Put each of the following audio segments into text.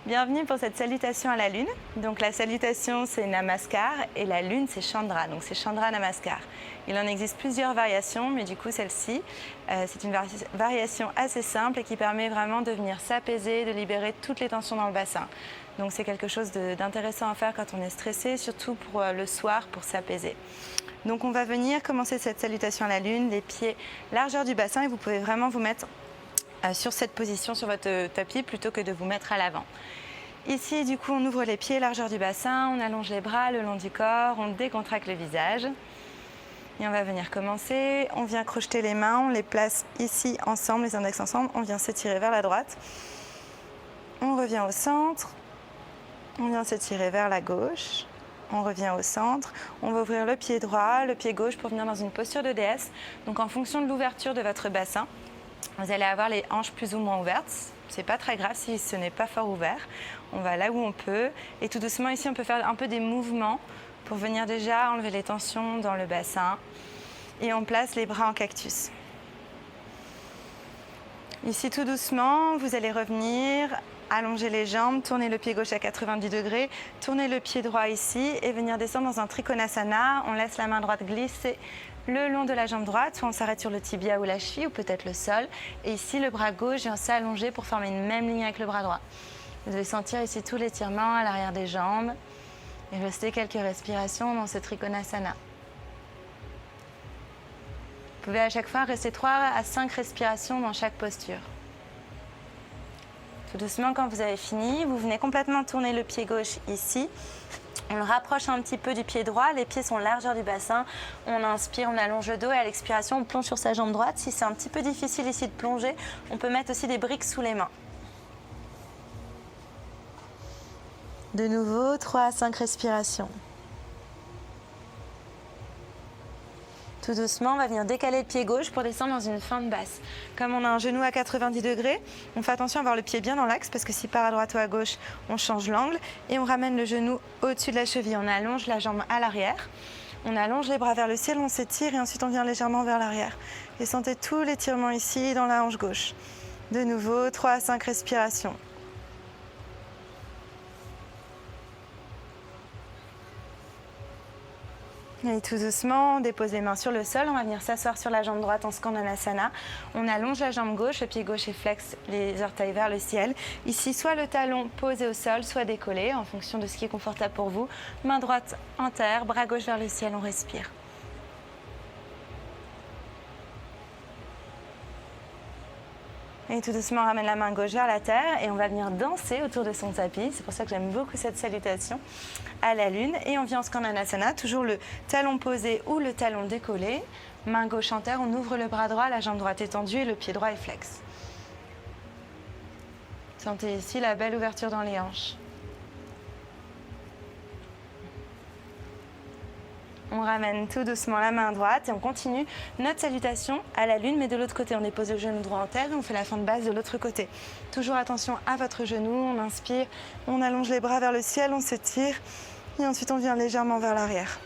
Bienvenue pour cette salutation à la Lune. Donc la salutation c'est Namaskar et la Lune c'est Chandra, donc c'est Chandra Namaskar. Il en existe plusieurs variations, mais du coup celle-ci, c'est une variation assez simple et qui permet vraiment de venir s'apaiser, de libérer toutes les tensions dans le bassin. Donc c'est quelque chose d'intéressant à faire quand on est stressé, surtout pour le soir, pour s'apaiser. Donc on va venir commencer cette salutation à la Lune, les pieds largeur du bassin et vous pouvez vraiment vous mettre sur cette position sur votre tapis plutôt que de vous mettre à l'avant. Ici, du coup, on ouvre les pieds, largeur du bassin, on allonge les bras le long du corps, on décontracte le visage. Et on va venir commencer. On vient crocheter les mains, on les place ici ensemble, les index ensemble. On vient s'étirer vers la droite. On revient au centre. On vient s'étirer vers la gauche. On revient au centre. On va ouvrir le pied droit, le pied gauche pour venir dans une posture de déesse. Donc en fonction de l'ouverture de votre bassin, vous allez avoir les hanches plus ou moins ouvertes. C'est pas très grave si ce n'est pas fort ouvert. On va là où on peut. Et tout doucement, ici, on peut faire un peu des mouvements pour venir déjà enlever les tensions dans le bassin. Et on place les bras en cactus. Ici, tout doucement, vous allez revenir, allonger les jambes, tourner le pied gauche à 90 degrés, tourner le pied droit ici et venir descendre dans un Trikonasana. On laisse la main droite glisser le long de la jambe droite, soit on s'arrête sur le tibia ou la cheville ou peut-être le sol. Et ici, le bras gauche vient s'allonger pour former une même ligne avec le bras droit. Vous devez sentir ici tout l'étirement à l'arrière des jambes et rester quelques respirations dans ce Trikonasana. Vous pouvez à chaque fois rester 3 à 5 respirations dans chaque posture. Tout doucement, quand vous avez fini, vous venez complètement tourner le pied gauche ici. On le rapproche un petit peu du pied droit, les pieds sont largeur du bassin. On inspire, on allonge le dos et à l'expiration, on plonge sur sa jambe droite. Si c'est un petit peu difficile ici de plonger, on peut mettre aussi des briques sous les mains. De nouveau, 3 à 5 respirations. Tout doucement, on va venir décaler le pied gauche pour descendre dans une fente basse. Comme on a un genou à 90 degrés, on fait attention à avoir le pied bien dans l'axe parce que s'il part à droite ou à gauche, on change l'angle et on ramène le genou au-dessus de la cheville. On allonge la jambe à l'arrière, on allonge les bras vers le ciel, on s'étire et ensuite on vient légèrement vers l'arrière. Et sentez tout l'étirement ici dans la hanche gauche. De nouveau, 3 à 5 respirations. Et tout doucement, on dépose les mains sur le sol, on va venir s'asseoir sur la jambe droite en Skandhanasana. On allonge la jambe gauche, le pied gauche est flex, les orteils vers le ciel. Ici, soit le talon posé au sol, soit décollé, en fonction de ce qui est confortable pour vous. Main droite en terre, bras gauche vers le ciel, on respire. Et tout doucement, on ramène la main gauche vers la terre et on va venir danser autour de son tapis. C'est pour ça que j'aime beaucoup cette salutation à la Lune. Et on vient en Skandhanasana, toujours le talon posé ou le talon décollé. Main gauche en terre, on ouvre le bras droit, la jambe droite est tendue et le pied droit est flex. Sentez ici la belle ouverture dans les hanches. On ramène tout doucement la main droite et on continue notre salutation à la Lune, mais de l'autre côté. On dépose le genou droit en terre et on fait la fente basse de l'autre côté. Toujours attention à votre genou, on inspire, on allonge les bras vers le ciel, on s'étire et ensuite on vient légèrement vers l'arrière.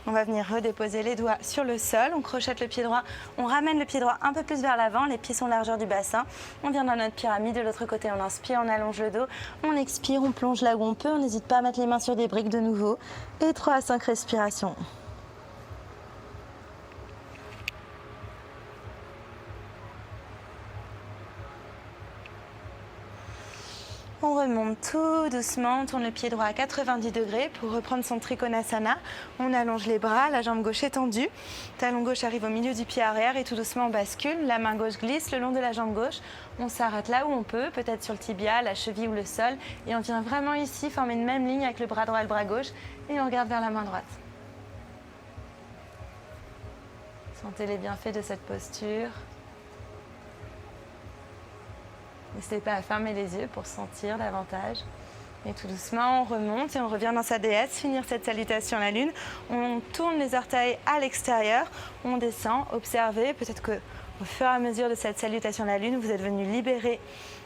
On va venir redéposer les doigts sur le sol, on crochette le pied droit, on ramène le pied droit un peu plus vers l'avant, les pieds sont largeur du bassin. On vient dans notre pyramide, de l'autre côté on inspire, on allonge le dos, on expire, on plonge là où on peut, on n'hésite pas à mettre les mains sur des briques de nouveau. Et 3 à 5 respirations. On remonte tout doucement, on tourne le pied droit à 90 degrés pour reprendre son Trikonasana. On allonge les bras, la jambe gauche est tendue. Talon gauche arrive au milieu du pied arrière et tout doucement on bascule. La main gauche glisse le long de la jambe gauche. On s'arrête là où on peut, peut-être sur le tibia, la cheville ou le sol. Et on vient vraiment ici former une même ligne avec le bras droit et le bras gauche. Et on regarde vers la main droite. Sentez les bienfaits de cette posture. N'hésitez pas à fermer les yeux pour sentir davantage. Et tout doucement, on remonte et on revient dans sa déesse, finir cette salutation à la Lune. On tourne les orteils à l'extérieur, on descend, observez. Peut-être qu'au fur et à mesure de cette salutation à la Lune, vous êtes venu libérer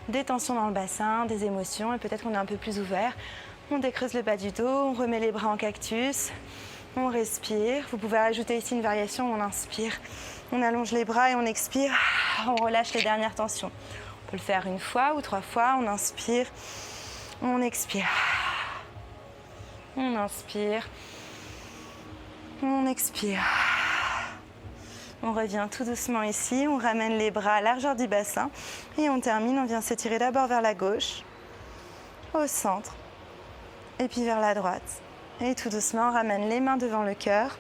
des tensions dans le bassin, des émotions, et peut-être qu'on est un peu plus ouvert. On décreuse le bas du dos, on remet les bras en cactus, on respire. Vous pouvez ajouter ici une variation où on inspire On allonge les bras et on expire. On relâche les dernières tensions. On peut le faire 1 fois ou 3 fois. On inspire, on expire. On inspire, on expire. On revient tout doucement ici. On ramène les bras à largeur du bassin. Et on termine. On vient s'étirer d'abord vers la gauche, au centre, et puis vers la droite. Et tout doucement, on ramène les mains devant le cœur.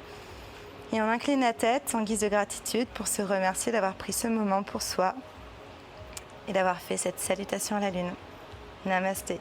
Et on incline la tête en guise de gratitude pour se remercier d'avoir pris ce moment pour soi et d'avoir fait cette salutation à la lune. Namasté.